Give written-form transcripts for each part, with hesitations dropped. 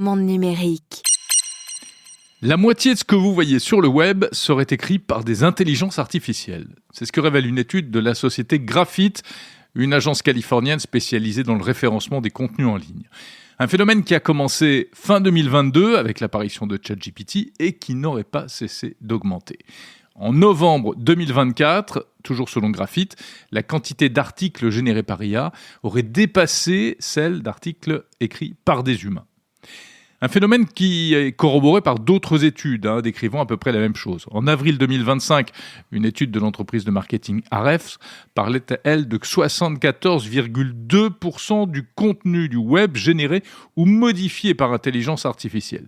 Monde numérique. La moitié de ce que vous voyez sur le web serait écrit par des intelligences artificielles. C'est ce que révèle une étude de la société Graphite, une agence californienne spécialisée dans le référencement des contenus en ligne. Un phénomène qui a commencé fin 2022 avec l'apparition de ChatGPT et qui n'aurait pas cessé d'augmenter. En novembre 2024, toujours selon Graphite, la quantité d'articles générés par IA aurait dépassé celle d'articles écrits par des humains. Un phénomène qui est corroboré par d'autres études décrivant à peu près la même chose. En avril 2025, une étude de l'entreprise de marketing Ahrefs parlait, elle, de 74,2% du contenu du web généré ou modifié par intelligence artificielle.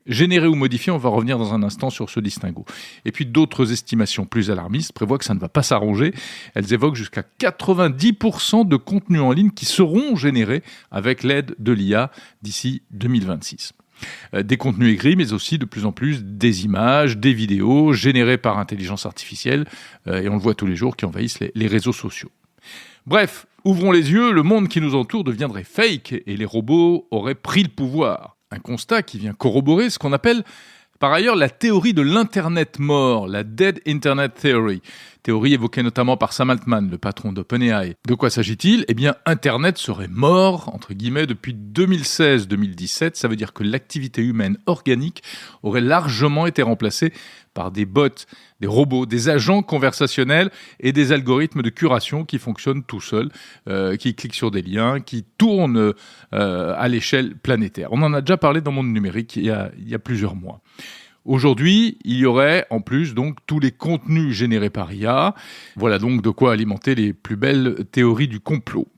Généré ou modifié, on va revenir dans un instant sur ce distinguo. Et puis d'autres estimations plus alarmistes prévoient que ça ne va pas s'arranger. Elles évoquent jusqu'à 90% de contenus en ligne qui seront générés avec l'aide de l'IA d'ici 2026. Des contenus écrits, mais aussi de plus en plus des images, des vidéos générées par intelligence artificielle, et on le voit tous les jours, qui envahissent les réseaux sociaux. Bref, ouvrons les yeux, le monde qui nous entoure deviendrait fake et les robots auraient pris le pouvoir. Un constat qui vient corroborer ce qu'on appelle par ailleurs la théorie de l'Internet mort, la Dead Internet Theory. Théorie évoquée notamment par Sam Altman, le patron d'OpenAI. De quoi s'agit-il ? Eh bien, Internet serait mort, entre guillemets, depuis 2016-2017. Ça veut dire que l'activité humaine organique aurait largement été remplacée par des bots, des robots, des agents conversationnels et des algorithmes de curation qui fonctionnent tout seuls, qui cliquent sur des liens, qui tournent à l'échelle planétaire. On en a déjà parlé dans Monde numérique il y a plusieurs mois. Aujourd'hui, il y aurait en plus donc tous les contenus générés par IA. Voilà donc de quoi alimenter les plus belles théories du complot.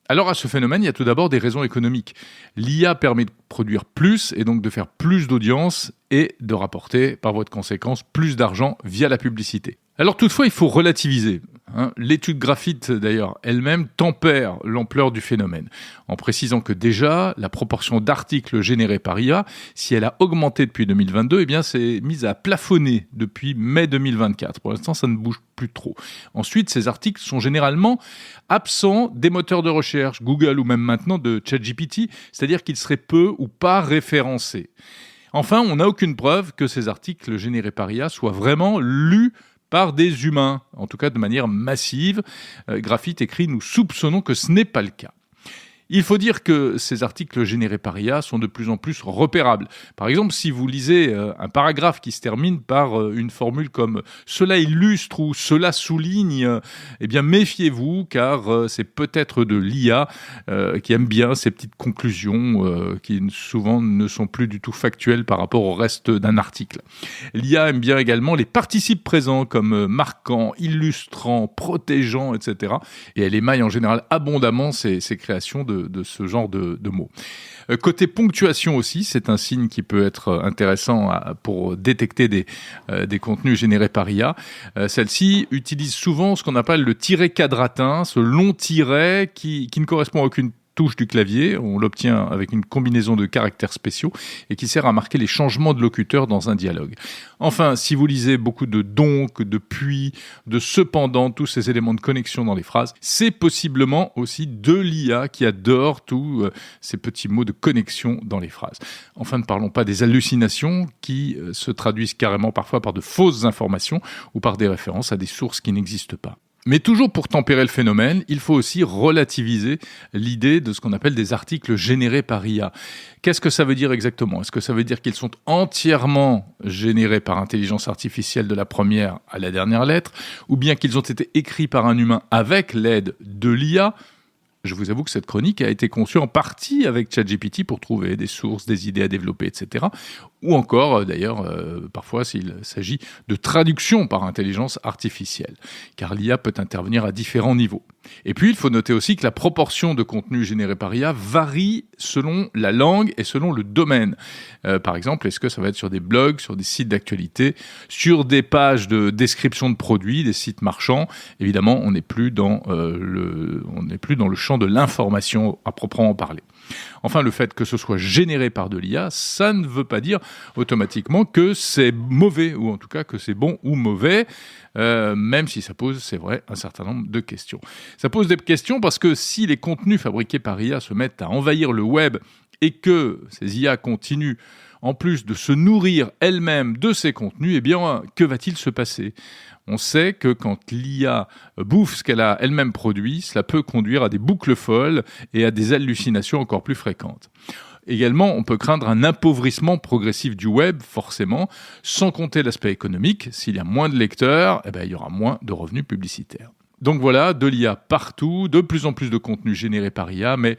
Alors à ce phénomène, il y a tout d'abord des raisons économiques. L'IA permet de produire plus et donc de faire plus d'audience et de rapporter par voie de conséquence plus d'argent via la publicité. Alors toutefois, il faut relativiser. L'étude Graphite, d'ailleurs, elle-même tempère l'ampleur du phénomène, en précisant que déjà, la proportion d'articles générés par IA, si elle a augmenté depuis 2022, eh bien, c'est mise à plafonner depuis mai 2024. Pour l'instant, ça ne bouge plus trop. Ensuite, ces articles sont généralement absents des moteurs de recherche, Google ou même maintenant de ChatGPT, c'est-à-dire qu'ils seraient peu ou pas référencés. Enfin, on n'a aucune preuve que ces articles générés par IA soient vraiment lus par des humains, en tout cas de manière massive. Graphite écrit « Nous soupçonnons que ce n'est pas le cas ». Il faut dire que ces articles générés par IA sont de plus en plus repérables. Par exemple, si vous lisez un paragraphe qui se termine par une formule comme « cela illustre » ou « cela souligne », eh bien méfiez-vous car c'est peut-être de l'IA qui aime bien ces petites conclusions qui souvent ne sont plus du tout factuelles par rapport au reste d'un article. L'IA aime bien également les participes présents comme marquant, illustrant, protégeant, etc. Et elle émaille en général abondamment ces créations de ce genre de mots. Côté ponctuation aussi, c'est un signe qui peut être intéressant pour détecter des contenus générés par IA. Celle-ci utilise souvent ce qu'on appelle le tiret quadratin, ce long tiret qui ne correspond à aucune touche du clavier. On l'obtient avec une combinaison de caractères spéciaux et qui sert à marquer les changements de locuteur dans un dialogue. Enfin, si vous lisez beaucoup de donc, de puis, de cependant, tous ces éléments de connexion dans les phrases, c'est possiblement aussi de l'IA qui adore tous ces petits mots de connexion dans les phrases. Enfin, ne parlons pas des hallucinations qui se traduisent carrément parfois par de fausses informations ou par des références à des sources qui n'existent pas. Mais toujours pour tempérer le phénomène, il faut aussi relativiser l'idée de ce qu'on appelle des articles générés par IA. Qu'est-ce que ça veut dire exactement ? Est-ce que ça veut dire qu'ils sont entièrement générés par intelligence artificielle de la première à la dernière lettre, ou bien qu'ils ont été écrits par un humain avec l'aide de l'IA ? Je vous avoue que cette chronique a été conçue en partie avec ChatGPT pour trouver des sources, des idées à développer, etc. Ou encore, d'ailleurs, parfois s'il s'agit de traduction par intelligence artificielle, car l'IA peut intervenir à différents niveaux. Et puis, il faut noter aussi que la proportion de contenu généré par IA varie selon la langue et selon le domaine. Par exemple, est-ce que ça va être sur des blogs, sur des sites d'actualité, sur des pages de description de produits, des sites marchands ? Évidemment, on n'est plus dans le champ de l'information à proprement parler. Enfin, le fait que ce soit généré par de l'IA, ça ne veut pas dire automatiquement que c'est mauvais, ou en tout cas que c'est bon ou mauvais, même si ça pose, c'est vrai, un certain nombre de questions. Ça pose des questions parce que si les contenus fabriqués par IA se mettent à envahir le web et que ces IA continuent en plus de se nourrir elles-mêmes de ces contenus, eh bien, que va-t-il se passer ? On sait que quand l'IA bouffe ce qu'elle a elle-même produit, cela peut conduire à des boucles folles et à des hallucinations encore plus fréquentes. Également, on peut craindre un appauvrissement progressif du web, forcément, sans compter l'aspect économique. S'il y a moins de lecteurs, eh bien, il y aura moins de revenus publicitaires. Donc voilà, de l'IA partout, de plus en plus de contenu généré par IA, mais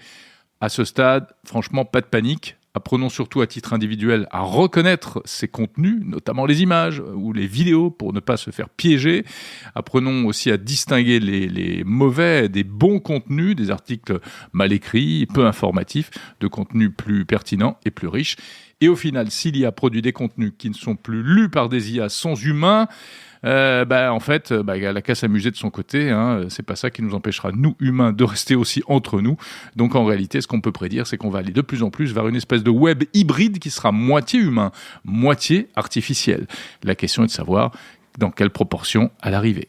à ce stade, franchement, pas de panique. Apprenons surtout à titre individuel à reconnaître ces contenus, notamment les images ou les vidéos, pour ne pas se faire piéger. Apprenons aussi à distinguer les mauvais des bons contenus, des articles mal écrits, peu informatifs, de contenus plus pertinents et plus riches. Et au final, si l'IA produit des contenus qui ne sont plus lus par des IA sans humains, en fait, elle a qu'à s'amuser de son côté. C'est pas ça qui nous empêchera, nous humains, de rester aussi entre nous. Donc en réalité, ce qu'on peut prédire, c'est qu'on va aller de plus en plus vers une espèce de web hybride qui sera moitié humain, moitié artificiel. La question est de savoir dans quelle proportion à l'arrivée.